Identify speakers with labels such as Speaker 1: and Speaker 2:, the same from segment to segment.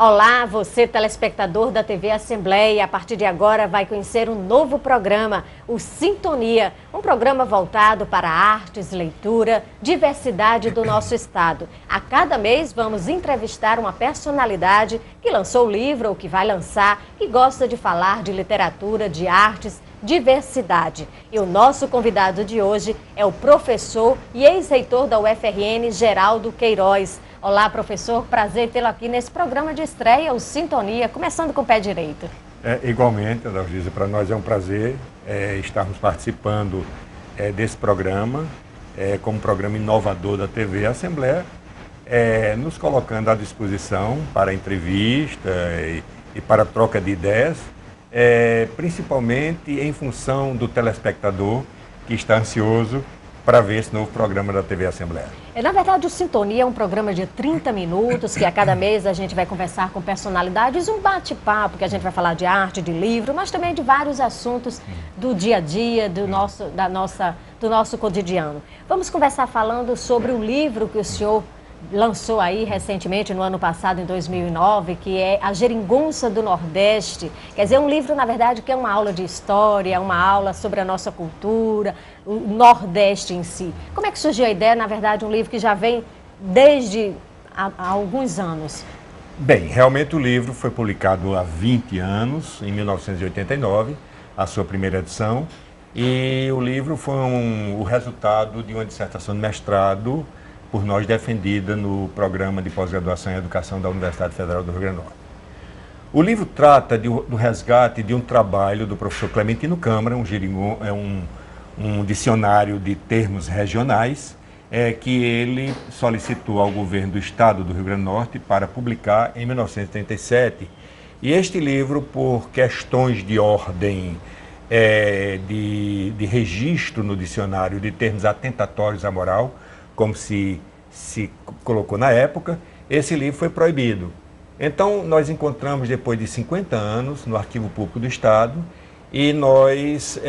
Speaker 1: Olá, você telespectador da TV Assembleia. A partir de agora vai conhecer um novo programa, o Sintonia. Um programa voltado para artes, leitura, diversidade do nosso estado. A cada mês vamos entrevistar uma personalidade que lançou o livro ou que vai lançar, que gosta de falar de literatura, de artes, diversidade. E o nosso convidado de hoje é o professor e ex-reitor da UFRN, Geraldo Queiroz. Olá, professor, prazer tê-lo aqui nesse programa de estreia, o Sintonia, começando com o pé direito.
Speaker 2: Igualmente, Adalgisa, para nós é um prazer estarmos participando desse programa, como programa inovador da TV Assembleia, nos colocando à disposição para entrevista e para troca de ideias, principalmente em função do telespectador que está ansioso para ver esse novo programa da TV Assembleia.
Speaker 1: Na verdade, o Sintonia é um programa de 30 minutos, que a cada mês a gente vai conversar com personalidades, um bate-papo, que a gente vai falar de arte, de livro, mas também de vários assuntos do dia a dia, do nosso cotidiano. Vamos conversar falando sobre o livro que o senhor lançou aí recentemente, no ano passado, em 2009, que é A Geringonça do Nordeste. Quer dizer, um livro, na verdade, que é uma aula de história, uma aula sobre a nossa cultura, o Nordeste em si. Como é que surgiu a ideia, na verdade, um livro que já vem desde há alguns anos?
Speaker 2: Bem, realmente o livro foi publicado há 20 anos, em 1989, a sua primeira edição, e o livro foi o resultado de uma dissertação de mestrado por nós defendida no programa de pós-graduação em educação da Universidade Federal do Rio Grande do Norte. O livro trata do resgate de um trabalho do professor Clementino Câmara, um dicionário de termos regionais, que ele solicitou ao governo do estado do Rio Grande do Norte para publicar em 1937. E este livro, por questões de ordem de registro no dicionário de termos atentatórios à moral, como se colocou na época, esse livro foi proibido. Então, nós encontramos, depois de 50 anos, no Arquivo Público do Estado, e nós,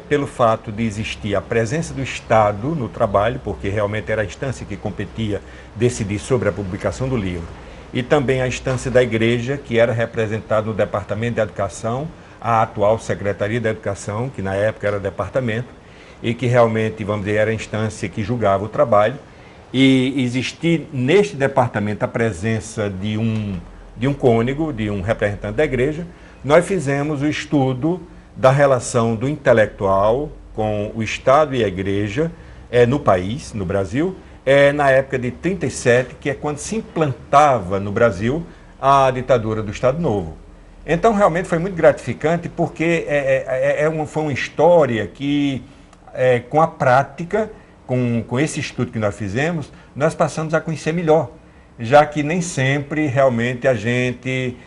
Speaker 2: pelo fato de existir a presença do Estado no trabalho, porque realmente era a instância que competia decidir sobre a publicação do livro, e também a instância da Igreja, que era representada no Departamento de Educação, a atual Secretaria da Educação, que na época era departamento, e que realmente, vamos dizer, era a instância que julgava o trabalho, e existir neste departamento a presença de um cônego, de um representante da igreja, nós fizemos o estudo da relação do intelectual com o Estado e a igreja no país, no Brasil, na época de 37, que é quando se implantava no Brasil a ditadura do Estado Novo. Então, realmente foi muito gratificante, porque foi uma história que com a prática, com esse estudo que nós fizemos, nós passamos a conhecer melhor, já que nem sempre realmente a gente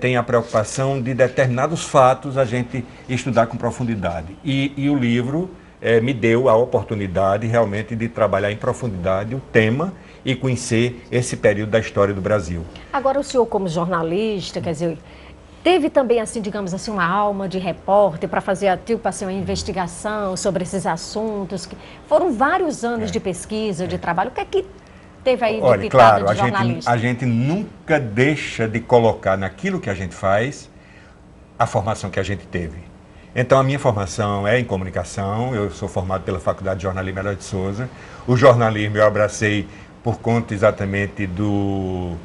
Speaker 2: tem a preocupação de determinados fatos a gente estudar com profundidade. E o livro me deu a oportunidade realmente de trabalhar em profundidade o tema e conhecer esse período da história do Brasil.
Speaker 1: Agora, o senhor como jornalista, quer dizer, teve também, assim, digamos assim, uma alma de repórter para fazer uma investigação sobre esses assuntos, que foram vários anos de pesquisa, de trabalho. O que é que teve aí de pitado de jornalista?
Speaker 2: A gente nunca deixa de colocar naquilo que a gente faz a formação que a gente teve. Então, a minha formação é em comunicação, eu sou formado pela Faculdade de Jornalismo Herói de Souza. O jornalismo eu abracei por conta exatamente do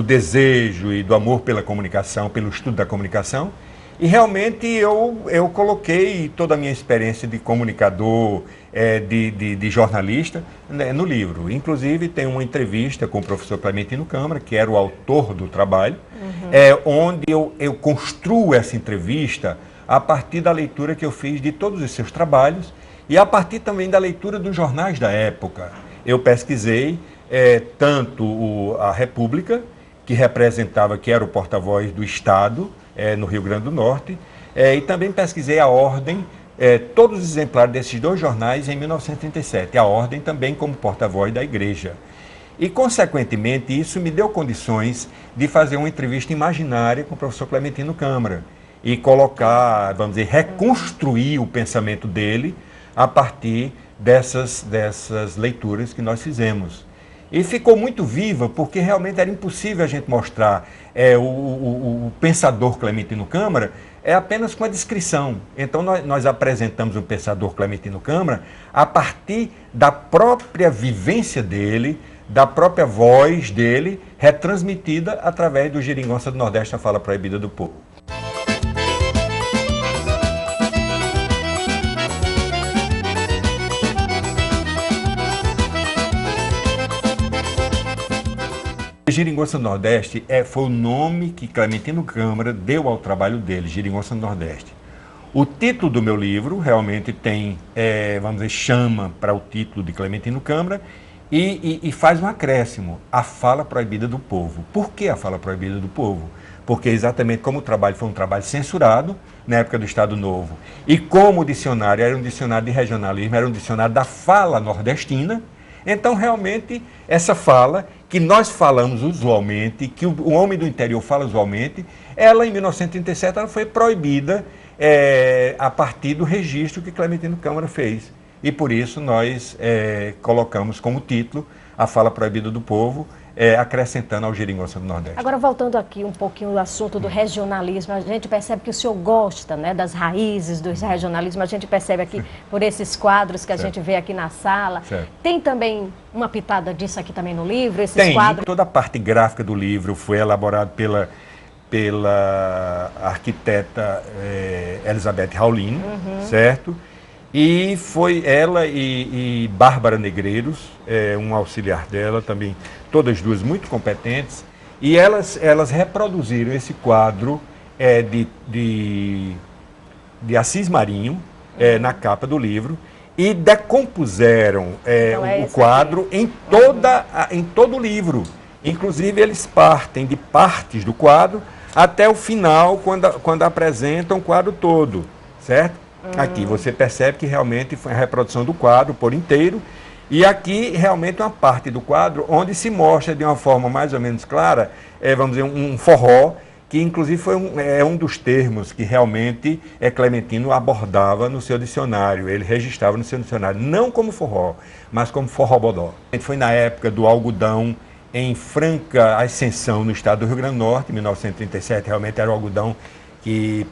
Speaker 2: desejo e do amor pela comunicação, pelo estudo da comunicação, e realmente eu coloquei toda a minha experiência de comunicador, de jornalista, no livro. Inclusive tem uma entrevista com o professor Clementino Câmara, que era o autor do trabalho, onde eu construo essa entrevista a partir da leitura que eu fiz de todos os seus trabalhos e a partir também da leitura dos jornais da época. Eu pesquisei tanto a República, que representava, que era o porta-voz do Estado no Rio Grande do Norte, e também pesquisei a Ordem, todos os exemplares desses dois jornais em 1937, a Ordem também como porta-voz da Igreja. E, consequentemente, isso me deu condições de fazer uma entrevista imaginária com o professor Clementino Câmara e colocar, vamos dizer, reconstruir o pensamento dele a partir dessas leituras que nós fizemos. E ficou muito viva, porque realmente era impossível a gente mostrar o pensador Clementino Câmara apenas com a descrição. Então nós apresentamos o pensador Clementino Câmara a partir da própria vivência dele, da própria voz dele, retransmitida através do Geringonça do Nordeste, a fala proibida do povo. Geringonça do Nordeste foi o nome que Clementino Câmara deu ao trabalho dele, Geringonça do Nordeste. O título do meu livro realmente tem, vamos dizer, chama para o título de Clementino Câmara e faz um acréscimo, a fala proibida do povo. Por que a fala proibida do povo? Porque exatamente como o trabalho foi um trabalho censurado na época do Estado Novo e como o dicionário era um dicionário de regionalismo, era um dicionário da fala nordestina, então realmente essa fala que nós falamos usualmente, que o homem do interior fala usualmente, ela em 1937 ela foi proibida a partir do registro que Clementino Câmara fez. E por isso nós colocamos como título a fala proibida do povo, acrescentando ao Geringonça do Nordeste.
Speaker 1: Agora, voltando aqui um pouquinho ao assunto do regionalismo, a gente percebe que o senhor gosta, né, das raízes do regionalismo, a gente percebe aqui por esses quadros que a gente vê aqui na sala.
Speaker 2: Certo.
Speaker 1: Tem também uma pitada disso aqui também no livro, esses
Speaker 2: Tem,
Speaker 1: quadros?
Speaker 2: toda a parte gráfica do livro foi elaborada pela arquiteta Elizabeth Raulin, certo? E foi ela e Bárbara Negreiros, um auxiliar dela também, todas duas muito competentes, e elas reproduziram esse quadro de Assis Marinho na capa do livro e decompuseram o quadro em todo o livro. Inclusive eles partem de partes do quadro até o final, quando apresentam o quadro todo, certo? Aqui você percebe que realmente foi a reprodução do quadro por inteiro, e aqui realmente uma parte do quadro onde se mostra de uma forma mais ou menos clara, vamos dizer, um forró, que inclusive foi um dos termos que realmente Clementino abordava no seu dicionário, ele registrava no seu dicionário, não como forró, mas como forró-bodó. Foi na época do algodão em franca ascensão no estado do Rio Grande do Norte, em 1937, realmente era o algodão que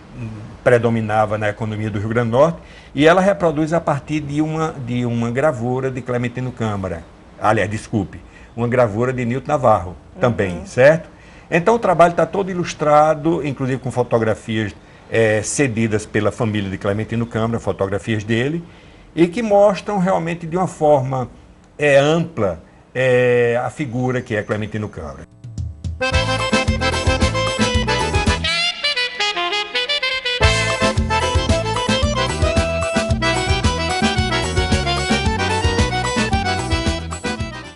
Speaker 2: predominava na economia do Rio Grande do Norte, e ela reproduz a partir de uma gravura de Clementino Câmara, aliás, desculpe, uma gravura de Nilton Navarro também, certo? Então o trabalho está todo ilustrado, inclusive com fotografias cedidas pela família de Clementino Câmara, fotografias dele, e que mostram realmente de uma forma ampla a figura que é Clementino Câmara.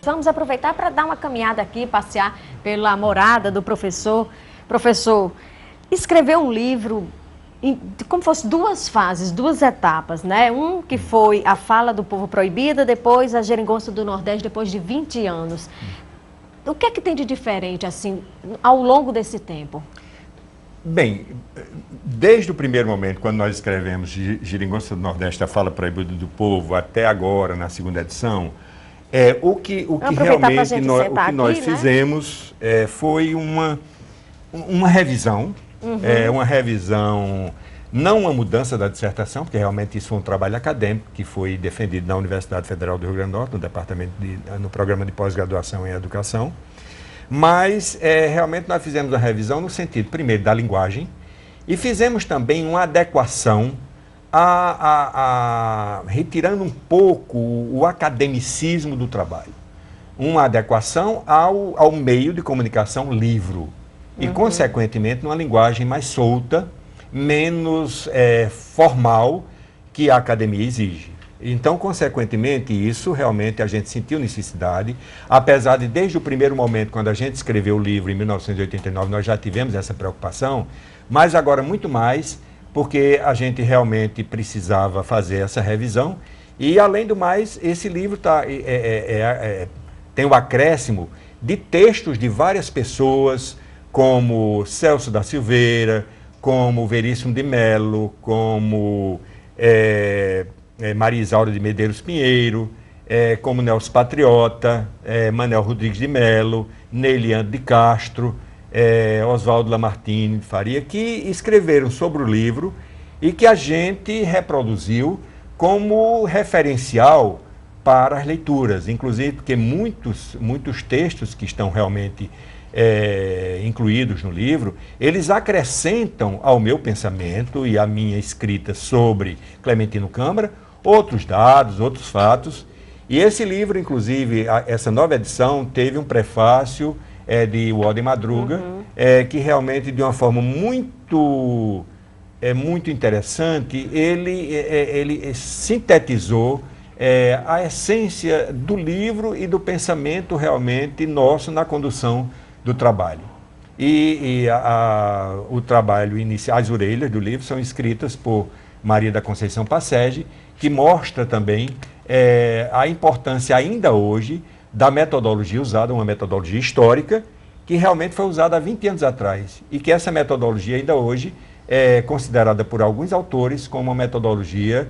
Speaker 1: Vamos aproveitar para dar uma caminhada aqui, passear pela morada do professor. Professor, escreveu um livro como fosse duas fases, duas etapas, né? Um que foi a fala do povo proibida, depois a Geringonça do Nordeste, depois de 20 anos. O que é que tem de diferente, assim, ao longo desse tempo?
Speaker 2: Bem, desde o primeiro momento, quando nós escrevemos Geringonça do Nordeste, a fala proibida do povo, até agora, na segunda edição, o que realmente nós fizemos foi uma revisão, uma revisão, não uma mudança da dissertação, porque realmente isso foi um trabalho acadêmico que foi defendido na Universidade Federal do Rio Grande do Norte, no programa de pós-graduação em educação, mas realmente nós fizemos uma revisão no sentido, primeiro, da linguagem, e fizemos também uma adequação retirando um pouco o academicismo do trabalho. Uma adequação ao meio de comunicação livro. E, consequentemente, numa linguagem mais solta, menos formal, que a academia exige. Então, consequentemente, isso realmente a gente sentiu necessidade, apesar de desde o primeiro momento, quando a gente escreveu o livro, em 1989, nós já tivemos essa preocupação, mas agora muito mais, porque a gente realmente precisava fazer essa revisão. E, além do mais, esse livro tem o acréscimo de textos de várias pessoas, como Celso da Silveira, como Veríssimo de Melo, como Maria Isaura de Medeiros Pinheiro, como Nelson Patriota, Manuel Rodrigues de Melo, Neiliano de Castro, Oswaldo Lamartine de Faria, que escreveram sobre o livro e que a gente reproduziu como referencial para as leituras, inclusive porque muitos textos que estão realmente incluídos no livro, eles acrescentam ao meu pensamento e à minha escrita sobre Clementino Câmara outros dados, outros fatos. E esse livro, inclusive, essa nova edição, teve um prefácio de Walden Madruga, que realmente, de uma forma muito interessante, ele sintetizou a essência do livro e do pensamento realmente nosso na condução do trabalho. O trabalho inicial, as orelhas do livro são escritas por Maria da Conceição Passege, que mostra também a importância ainda hoje da metodologia usada, uma metodologia histórica, que realmente foi usada há 20 anos atrás, e que essa metodologia ainda hoje é considerada por alguns autores como uma metodologia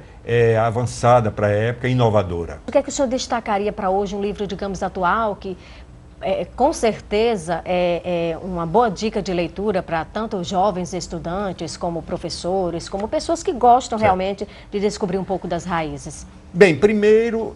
Speaker 2: avançada para a época, inovadora.
Speaker 1: O que é que o senhor destacaria para hoje, um livro, digamos, atual, que com certeza é uma boa dica de leitura para tanto jovens estudantes, como professores, como pessoas que gostam realmente de descobrir um pouco das raízes?
Speaker 2: Bem, primeiro,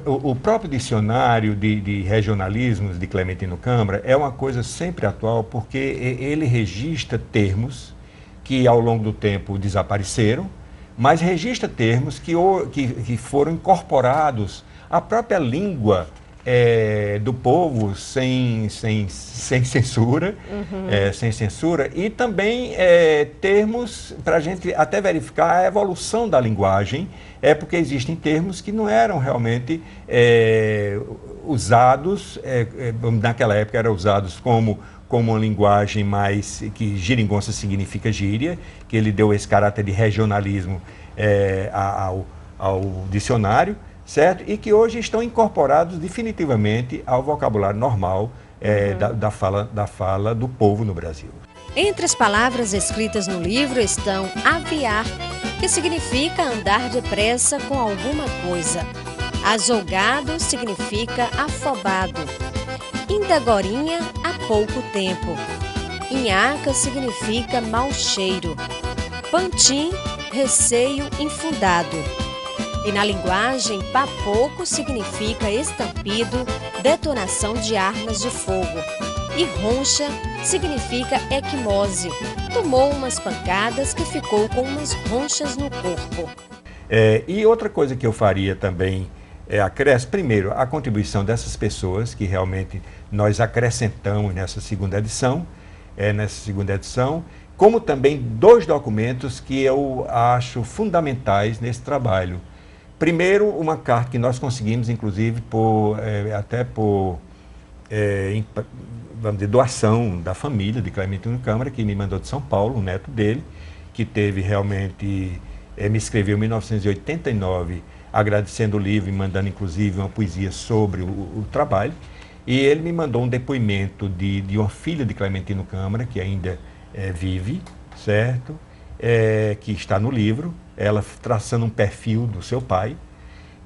Speaker 2: o próprio dicionário de regionalismos de Clementino Câmara é uma coisa sempre atual, porque ele registra termos que ao longo do tempo desapareceram, mas registra termos que foram incorporados à própria língua do povo sem censura, sem censura, e também termos para a gente até verificar a evolução da linguagem, porque existem termos que não eram realmente usados, naquela época eram usados como uma linguagem mais, que geringonça significa gíria, que ele deu esse caráter de regionalismo ao dicionário, certo? E que hoje estão incorporados definitivamente ao vocabulário normal da fala do povo no Brasil.
Speaker 1: Entre as palavras escritas no livro estão aviar, que significa andar depressa com alguma coisa. Azouгado significa afobado. Indagorinha, há pouco tempo. Inhaca significa mau cheiro. Pantim, receio infundado. E na linguagem, papoco significa estampido, detonação de armas de fogo. E roncha significa equimose. Tomou umas pancadas que ficou com umas ronchas no corpo.
Speaker 2: E outra coisa que eu faria também primeiro, a contribuição dessas pessoas que realmente nós acrescentamos nessa segunda edição, como também 2 documentos que eu acho fundamentais nesse trabalho. Primeiro, uma carta que nós conseguimos, inclusive, vamos dizer, doação da família de Clementino Câmara, que me mandou de São Paulo, o neto dele, que teve realmente, me escreveu em 1989, agradecendo o livro e mandando, inclusive, uma poesia sobre o trabalho. E ele me mandou um depoimento de uma filha de Clementino Câmara, que ainda vive, certo? Que está no livro, ela traçando um perfil do seu pai.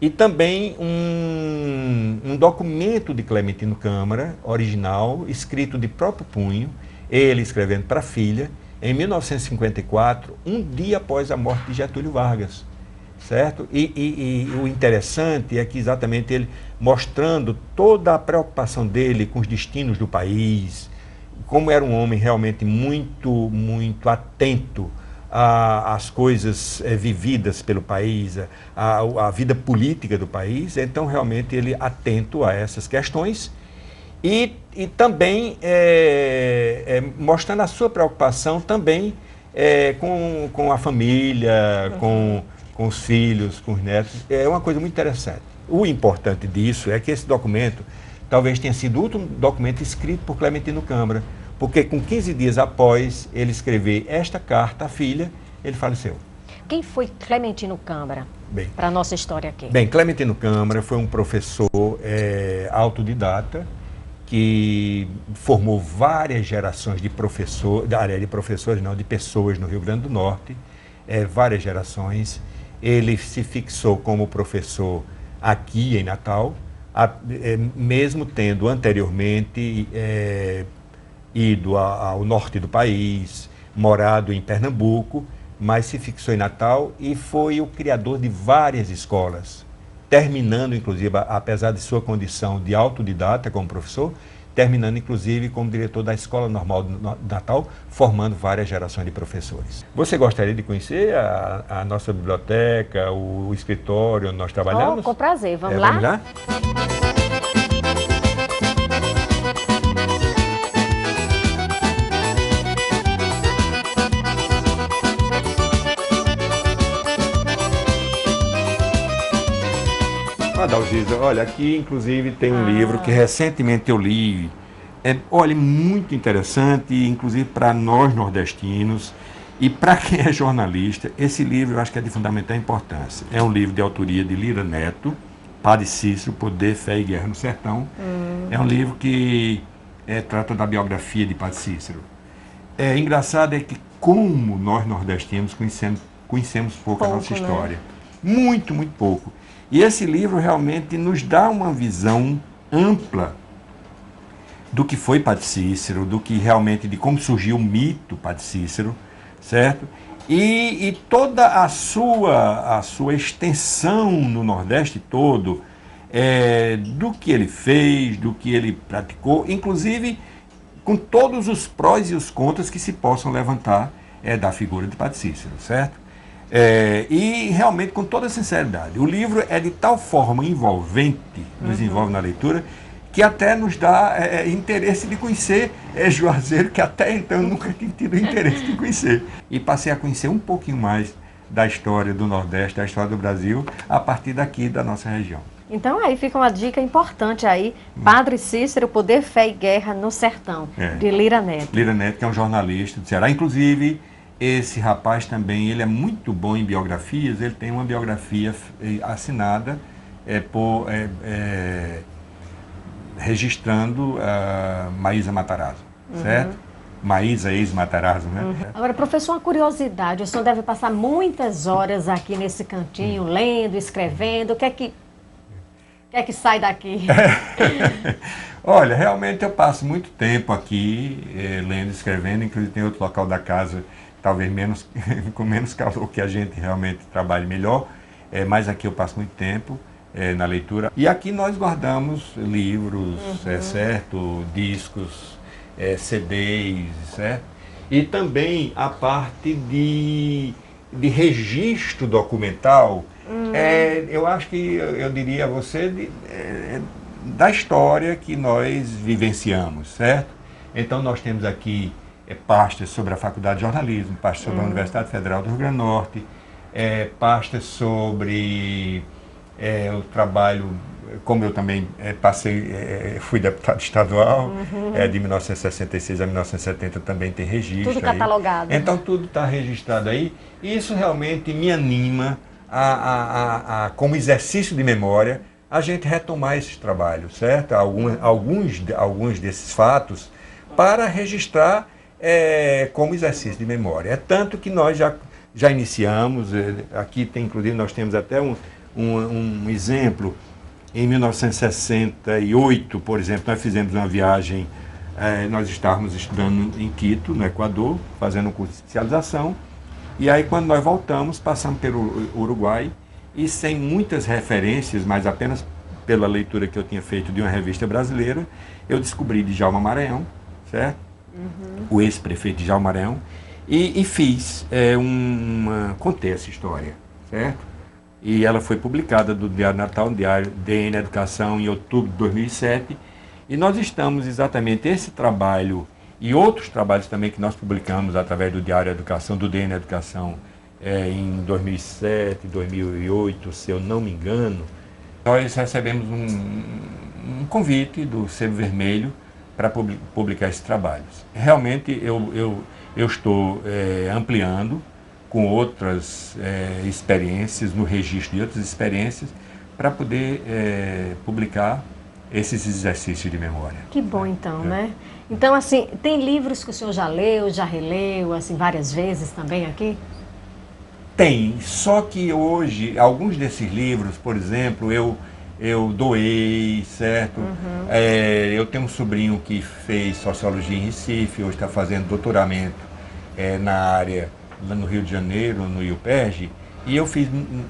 Speaker 2: E também um documento de Clementino Câmara, original, escrito de próprio punho, ele escrevendo para a filha, em 1954, um dia após a morte de Getúlio Vargas. Certo? E o interessante é que exatamente ele mostrando toda a preocupação dele com os destinos do país, como era um homem realmente muito atento às coisas vividas pelo país, à vida política do país. Então realmente ele atento a essas questões e também mostrando a sua preocupação também com a família, com os filhos, com os netos. É uma coisa muito interessante. O importante disso é que esse documento talvez tenha sido o último documento escrito por Clementino Câmara, porque com 15 dias após ele escrever esta carta à filha, ele faleceu.
Speaker 1: Quem foi Clementino Câmara? Para a nossa história aqui.
Speaker 2: Bem, Clementino Câmara foi um professor autodidata, que formou várias gerações de pessoas no Rio Grande do Norte, várias gerações. Ele se fixou como professor aqui em Natal, mesmo tendo anteriormente ido ao norte do país, morado em Pernambuco, mas se fixou em Natal e foi o criador de várias escolas, terminando, inclusive, apesar de sua condição de autodidata como professor, terminando, inclusive, como diretor da Escola Normal de Natal, formando várias gerações de professores. Você gostaria de conhecer a nossa biblioteca, o escritório onde nós trabalhamos?
Speaker 1: Com prazer. Vamos lá?
Speaker 2: Vamos lá? Adalgisa, olha, aqui inclusive tem um livro que recentemente eu li. Olha, muito interessante, inclusive para nós nordestinos e para quem é jornalista. Esse livro eu acho que é de fundamental importância. É um livro de autoria de Lira Neto, Padre Cícero, Poder, Fé e Guerra no Sertão. É um livro que trata da biografia de Padre Cícero. Engraçado é que como nós nordestinos conhecemos pouco a nossa história. Muito, muito pouco. E esse livro realmente nos dá uma visão ampla do que foi Padre Cícero, do que realmente, de como surgiu o mito Padre Cícero, certo? E toda a sua extensão no Nordeste todo, do que ele fez, do que ele praticou, inclusive com todos os prós e os contras que se possam levantar da figura de Padre Cícero, certo? E realmente, com toda sinceridade, o livro é de tal forma envolvente, nos envolve na leitura, que até nos dá interesse de conhecer Juazeiro, que até então eu nunca tinha tido interesse de conhecer. E passei a conhecer um pouquinho mais da história do Nordeste, da história do Brasil, a partir daqui da nossa região.
Speaker 1: Então aí fica uma dica importante aí, Padre Cícero, Poder, Fé e Guerra no Sertão, de Lira Neto.
Speaker 2: Lira Neto, que é um jornalista do Ceará, inclusive. Esse rapaz também, ele é muito bom em biografias, ele tem uma biografia assinada registrando Maísa Matarazzo, certo? Maísa, ex-Matarazzo, né?
Speaker 1: Agora, professor, uma curiosidade, o senhor deve passar muitas horas aqui nesse cantinho, lendo, escrevendo, o que é que sai daqui?
Speaker 2: Olha, realmente eu passo muito tempo aqui lendo, escrevendo, inclusive tem outro local da casa talvez com menos calor, que a gente realmente trabalhe melhor, mas aqui eu passo muito tempo na leitura. E aqui nós guardamos livros, certo? Discos, CDs, certo? E também a parte de registro documental, eu acho que eu diria a você da história que nós vivenciamos, certo? Então nós temos aqui pastas sobre a Faculdade de Jornalismo, pastas sobre a Universidade Federal do Rio Grande do Norte, pastas sobre o trabalho, como eu também fui deputado estadual, de 1966 a 1970 também tem registro.
Speaker 1: Tudo catalogado.
Speaker 2: Então tudo está registrado aí, e isso realmente me anima como exercício de memória, a gente retomar esses trabalhos, certo? Alguns desses fatos para registrar como exercício de memória. É tanto que nós já iniciamos, aqui tem, inclusive nós temos até um exemplo, em 1968, por exemplo, nós fizemos uma viagem, nós estávamos estudando em Quito, no Equador, fazendo um curso de especialização, e aí quando nós voltamos, passamos pelo Uruguai, e sem muitas referências, mas apenas pela leitura que eu tinha feito de uma revista brasileira, eu descobri Djalma Maranhão, certo? O ex-prefeito Djalma Maranhão, e fiz contei essa história, certo? E ela foi publicada do Diário Natal, no Diário DN Educação, em outubro de 2007, e nós estamos exatamente esse trabalho e outros trabalhos também que nós publicamos através do Diário Educação, do DN Educação, em 2007, 2008, se eu não me engano. Nós recebemos um convite do Sebo Vermelho para publicar esses trabalhos. Realmente eu estou ampliando com outras experiências, no registro de outras experiências, para poder publicar esses exercícios de memória.
Speaker 1: Que bom então, né? Então, assim, tem livros que o senhor já leu, já releu, assim, várias vezes também aqui?
Speaker 2: Tem, só que hoje, alguns desses livros, por exemplo, eu doei, certo? Eu tenho um sobrinho que fez sociologia em Recife, hoje está fazendo doutoramento na área, lá no Rio de Janeiro, no IUPERJ, e eu fiz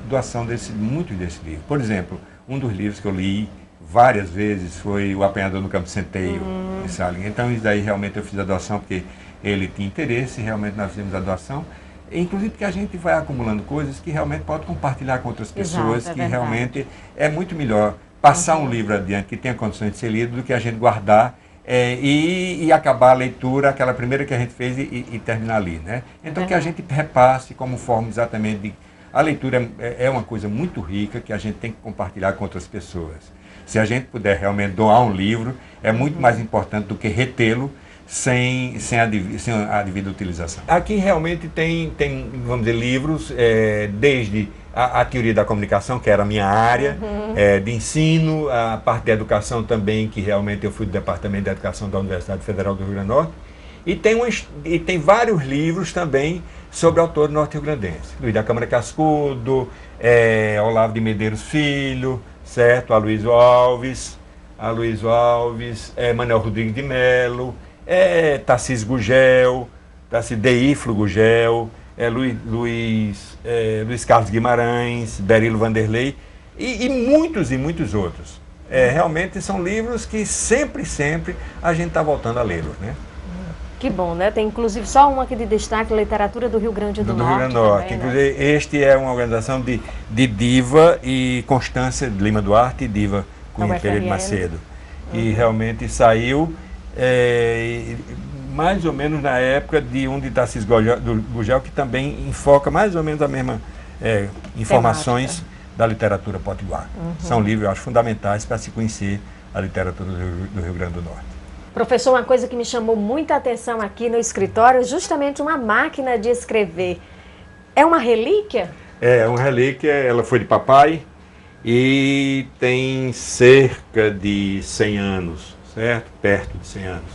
Speaker 2: doação muito desse livro. Por exemplo, um dos livros que eu li várias vezes foi O Apanhador no Campo de Centeio, de Saling. Então, isso daí realmente eu fiz a doação porque ele tinha interesse, realmente nós fizemos a doação. Inclusive porque a gente vai acumulando coisas que realmente pode compartilhar com outras pessoas, que realmente é muito melhor passar um livro adiante que tenha condições de ser lido do que a gente guardar e acabar a leitura, aquela primeira que a gente fez e terminar ali, né? Então que a gente repasse como forma exatamente de... A leitura é uma coisa muito rica que a gente tem que compartilhar com outras pessoas. Se a gente puder realmente doar um livro, é muito mais importante do que retê-lo sem a devida utilização. Aqui realmente tem vamos dizer, livros, desde a teoria da comunicação, que era a minha área, de ensino, a parte da educação também, que realmente eu fui do Departamento de Educação da Universidade Federal do Rio Grande do Norte, e tem vários livros também sobre autores norte-riograndenses. Luiz da Câmara Cascudo, Olavo de Medeiros Filho, certo? Aloysio Alves, Manuel Rodrigues de Melo, Tarcísio Gugel, Deíflo Gugel, Luiz Carlos Guimarães, Berilo Vanderlei e muitos outros. Realmente são livros que sempre a gente está voltando a lê-los, né?
Speaker 1: Que bom, né? Tem inclusive só um aqui de destaque, Literatura do Rio Grande do Norte.
Speaker 2: Rio Grande do Norte.
Speaker 1: Também,
Speaker 2: inclusive,
Speaker 1: né?
Speaker 2: Este é uma organização de Diva e Constância de Lima Duarte e Diva Cunha Pereira de Macedo. E realmente saiu mais ou menos na época de um de Tarcísio Gugel, que também enfoca mais ou menos a mesma informações da literatura potiguar. São livros, eu acho, fundamentais para se conhecer a literatura do Rio Grande do Norte.
Speaker 1: Professor, uma coisa que me chamou muita atenção aqui no escritório é justamente uma máquina de escrever. É uma relíquia?
Speaker 2: É uma relíquia, ela foi de papai e tem cerca de 100 anos, certo? Perto de 100 anos.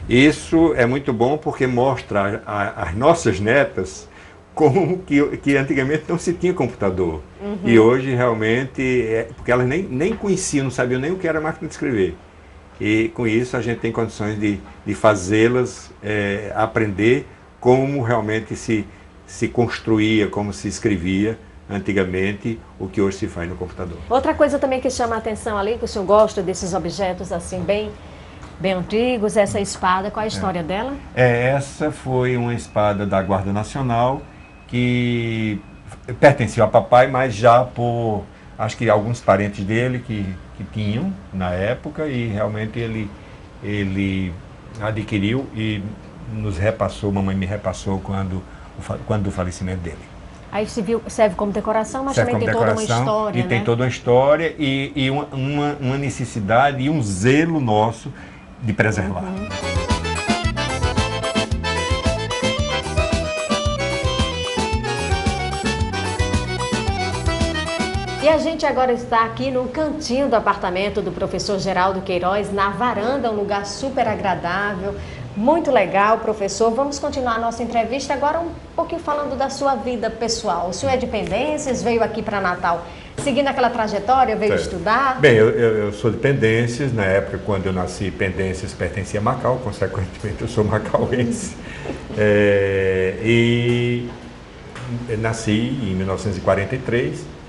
Speaker 2: Isso é muito bom porque mostra às nossas netas como que antigamente não se tinha computador. E hoje realmente, porque elas nem conheciam, não sabiam nem o que era máquina de escrever. E com isso a gente tem condições de fazê-las aprender como realmente se construía, como se escrevia antigamente, o que hoje se faz no computador.
Speaker 1: Outra coisa também que chama a atenção ali, que o senhor gosta desses objetos assim bem antigos, essa espada, qual a história dela?
Speaker 2: Essa foi uma espada da Guarda Nacional que pertenceu a papai, mas já por, acho que alguns parentes dele que tinham na época, e realmente ele adquiriu e nos repassou, mamãe me repassou quando do falecimento dele.
Speaker 1: Aí serve como decoração, mas também tem toda uma história,
Speaker 2: e
Speaker 1: né?
Speaker 2: tem toda uma história e uma necessidade e um zelo nosso de preservar.
Speaker 1: E a gente agora está aqui no cantinho do apartamento do professor Geraldo Queiroz, na varanda, um lugar super agradável, muito legal, professor. Vamos continuar a nossa entrevista agora um pouquinho falando da sua vida pessoal. O senhor é de Pendências, veio aqui para Natal seguindo aquela trajetória, veio estudar?
Speaker 2: Bem, eu sou de Pendências, na época quando eu nasci, Pendências pertencia a Macau, consequentemente eu sou macauense. E nasci em 1943.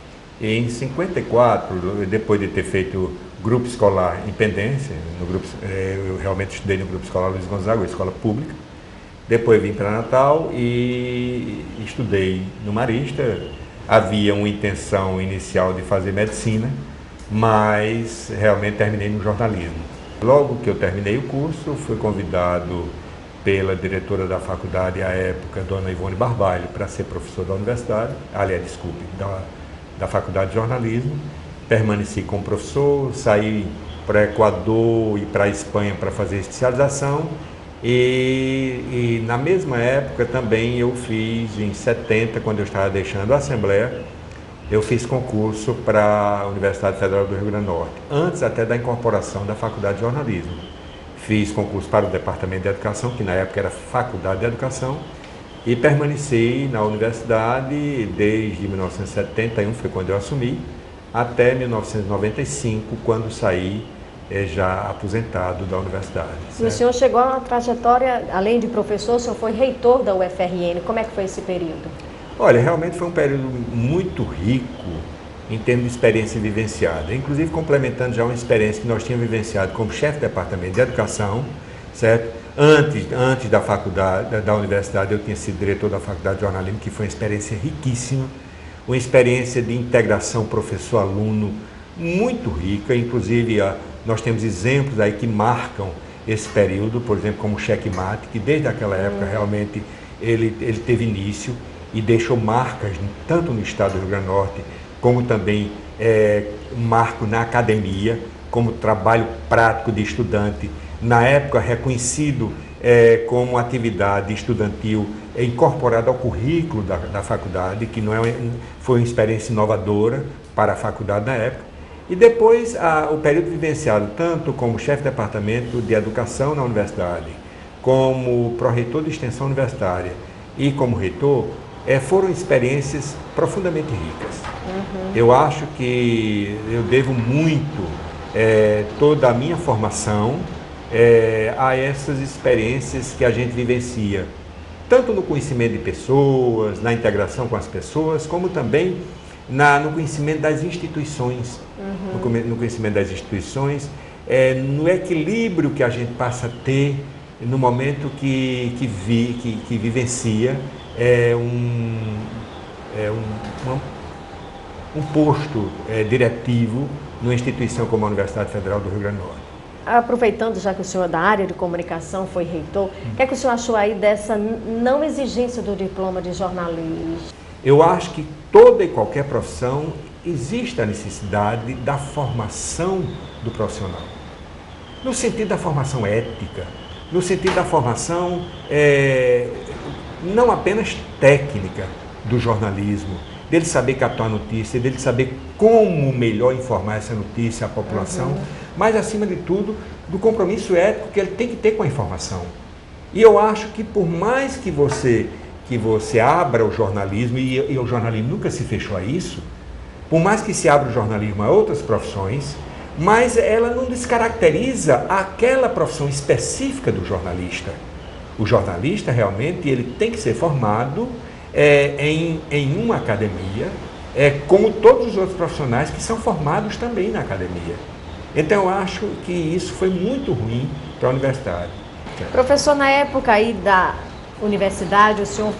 Speaker 2: E em 54, depois de ter feito grupo escolar em Pendência, eu realmente estudei no grupo escolar Luiz Gonzaga, escola pública. Depois vim para Natal e estudei no Marista. Havia uma intenção inicial de fazer medicina, mas realmente terminei no jornalismo. Logo que eu terminei o curso, fui convidado pela diretora da faculdade à época, dona Ivone Barbalho, para ser professor da universidade, da Faculdade de Jornalismo. Permaneci como professor, saí para o Equador e para a Espanha para fazer especialização e na mesma época também eu fiz, em 70, quando eu estava deixando a Assembleia, eu fiz concurso para a Universidade Federal do Rio Grande do Norte, antes até da incorporação da Faculdade de Jornalismo. Fiz concurso para o Departamento de Educação, que na época era Faculdade de Educação, e permaneci na universidade desde 1971, foi quando eu assumi, até 1995, quando saí já aposentado da universidade.
Speaker 1: E o senhor chegou a uma trajetória, além de professor, o senhor foi reitor da UFRN. Como é que foi esse período?
Speaker 2: Olha, realmente foi um período muito rico em termos de experiência vivenciada, inclusive complementando já uma experiência que nós tínhamos vivenciado como chefe de departamento de educação, certo? Antes da faculdade, da universidade, eu tinha sido diretor da faculdade de jornalismo, que foi uma experiência riquíssima, uma experiência de integração professor-aluno muito rica, inclusive nós temos exemplos aí que marcam esse período, por exemplo, como o Checkmate, que desde aquela época realmente ele teve início e deixou marcas tanto no estado do Rio Grande do Norte, como também marco na academia, como trabalho prático de estudante, na época reconhecido como atividade estudantil incorporada ao currículo da faculdade, que não foi uma experiência inovadora para a faculdade na época. E depois o período vivenciado tanto como chefe de departamento de educação na universidade, como pró-reitor de extensão universitária e como reitor, foram experiências profundamente ricas. Eu acho que eu devo muito toda a minha formação a essas experiências que a gente vivencia, tanto no conhecimento de pessoas, na integração com as pessoas, como também no conhecimento das instituições, no conhecimento das instituições, no equilíbrio que a gente passa a ter no momento que vivencia um posto diretivo numa instituição como a Universidade Federal do Rio Grande do Norte.
Speaker 1: Aproveitando, já que o senhor é da área de comunicação, foi reitor, o que é que o senhor achou aí dessa não exigência do diploma de jornalismo?
Speaker 2: Eu acho que toda e qualquer profissão existe a necessidade da formação do profissional. No sentido da formação ética, no sentido da formação não apenas técnica do jornalismo, dele saber captar a notícia, dele saber como melhor informar essa notícia à população, mas, acima de tudo, do compromisso ético que ele tem que ter com a informação. E eu acho que, por mais que você abra o jornalismo, e o jornalismo nunca se fechou a isso, por mais que se abra o jornalismo a outras profissões, mas ela não descaracteriza aquela profissão específica do jornalista. O jornalista, realmente, ele tem que ser formado em uma academia, como todos os outros profissionais que são formados também na academia. Então, eu acho que isso foi muito ruim para a universidade.
Speaker 1: Professor, na época aí da universidade, o senhor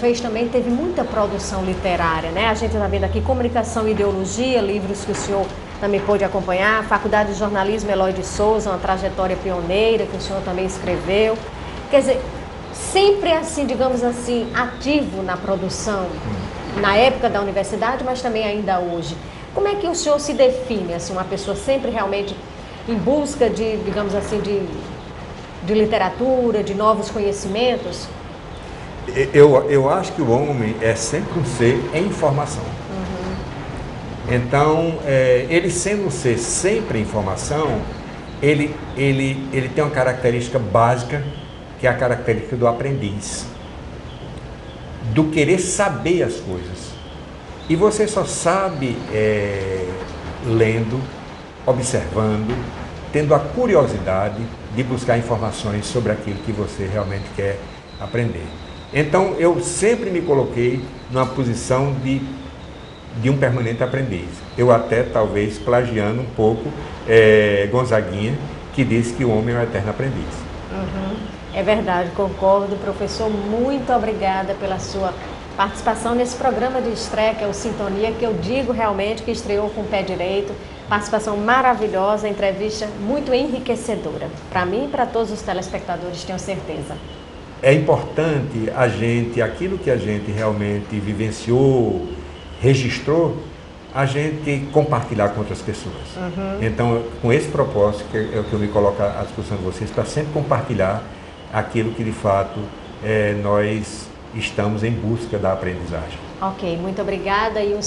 Speaker 1: teve muita produção literária, né? A gente está vendo aqui Comunicação e Ideologia, livros que o senhor também pôde acompanhar, Faculdade de Jornalismo Eloy de Souza, uma trajetória pioneira que o senhor também escreveu. Quer dizer, sempre assim, digamos assim, ativo na produção, na época da universidade, mas também ainda hoje. Como é que o senhor se define, assim, uma pessoa sempre realmente em busca de, digamos assim, de literatura, de novos conhecimentos?
Speaker 2: Eu acho que o homem é sempre um ser em formação. Então, ele sendo um ser sempre em formação, ele tem uma característica básica, que é a característica do aprendiz, do querer saber as coisas. E você só sabe lendo, observando, tendo a curiosidade de buscar informações sobre aquilo que você realmente quer aprender. Então, eu sempre me coloquei numa posição de um permanente aprendiz. Eu até, talvez, plagiando um pouco Gonzaguinha, que disse que o homem é um eterno aprendiz.
Speaker 1: É verdade, concordo. Professor, muito obrigada pela sua participação nesse programa de estreia, que é o Sintonia, que eu digo realmente que estreou com o pé direito. Participação maravilhosa, entrevista muito enriquecedora. Para mim e para todos os telespectadores, tenho certeza.
Speaker 2: É importante aquilo que a gente realmente vivenciou, registrou, a gente compartilhar com outras pessoas. Então, com esse propósito, que é o que eu me coloco à disposição de vocês, para sempre compartilhar aquilo que, de fato, nós estamos em busca da aprendizagem.
Speaker 1: Ok, muito obrigada. E o